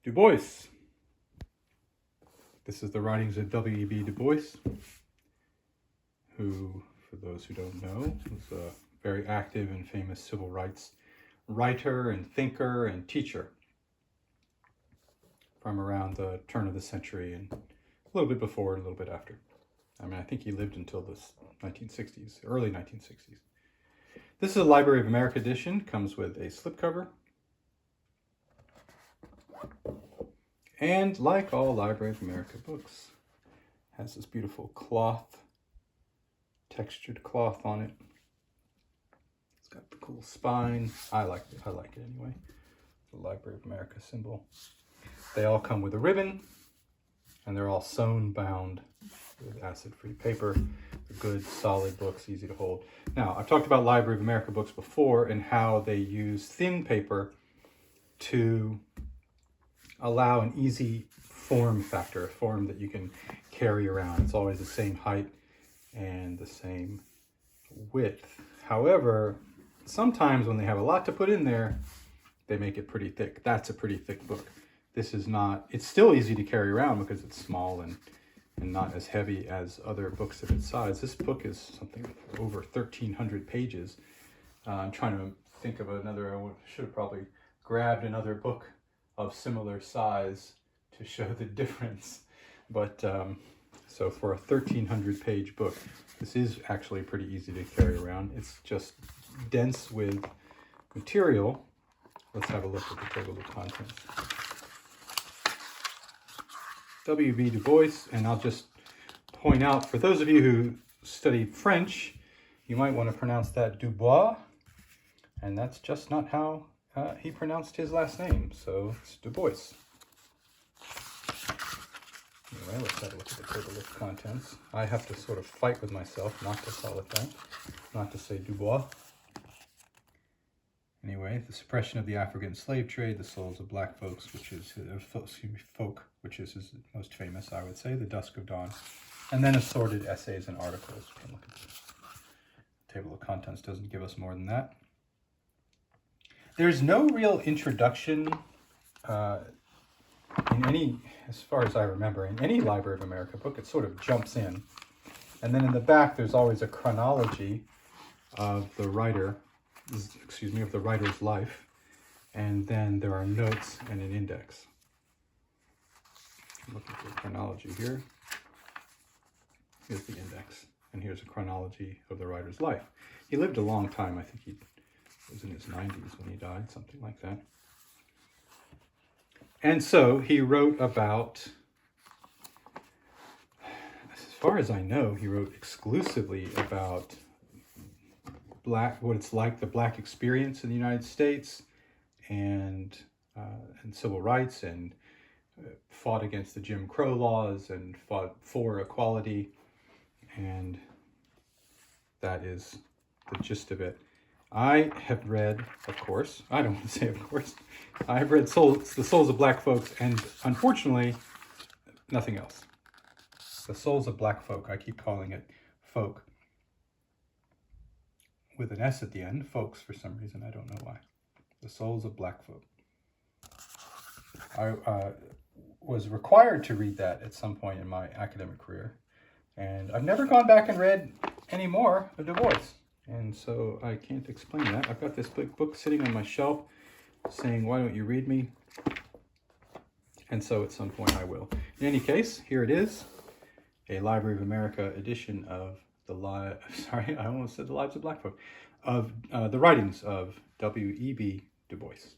Dubois. This is the writings of W.E.B. Dubois, who, for those who don't know, was a very active and famous civil rights writer and thinker and teacher from around the turn of the century and a little bit before and a little bit after. I mean, I think he lived until the 1960s, early 1960s. This is a Library of America edition. Comes with a slipcover. And like all Library of America books, has this beautiful cloth, textured cloth on it. It's got the cool spine. I like it anyway. The Library of America symbol. They all come with a ribbon, and they're all sewn bound with acid-free paper. They're good, solid books, easy to hold. Now, I've talked about Library of America books before and how they use thin paper to allow an easy form factor, a form that you can carry around. It's always the same height and the same width. However, sometimes when they have a lot to put in there, they make it pretty thick. That's a pretty thick book. This is not, it's still easy to carry around because it's small and not as heavy as other books of its size. This book is something over 1,300 pages. I'm trying to think of another, I should have probably grabbed another book of similar size to show the difference. But so for a 1,300 page book, this is actually pretty easy to carry around. It's just dense with material. Let's have a look at the table of contents. W.E.B. Dubois, and I'll just point out, for those of you who studied French, you might want to pronounce that Dubois, and that's just not how he pronounced his last name, so it's Dubois. Anyway, let's have a look at the table of contents. I have to sort of fight with myself not to call it that, not to say Dubois. Anyway, the suppression of the African slave trade, the souls of black folks, which is folk, which is his most famous, I would say, the Dusk of Dawn, and then assorted essays and articles. You can look at this. The table of contents doesn't give us more than that. There's no real introduction in any, as far as I remember, in any Library of America book. It sort of jumps in, and then in the back there's always a chronology of the writer. Of the writer's life, and then there are notes and an index. Look at the chronology here. Here's the index, and here's a chronology of the writer's life. He lived a long time. I think he was in his 90s when he died, something like that. And so he wrote about, as far as I know, he wrote exclusively about what it's like, the black experience in the United States, and civil rights, and fought against the Jim Crow laws and fought for equality, and that is the gist of it. I have read, of course, I don't want to say of course, I have read The Souls of Black Folks, and unfortunately, nothing else. The Souls of Black Folk, I keep calling it folk, with an S at the end, folks, for some reason, I don't know why. The Souls of Black Folk. I was required to read that at some point in my academic career, and I've never gone back and read any more of Dubois, and so I can't explain that. I've got this big book sitting on my shelf saying, why don't you read me? And so at some point I will. In any case, here it is, a Library of America edition of I almost said the Lives of Black Folk, of the writings of W.E.B. Dubois.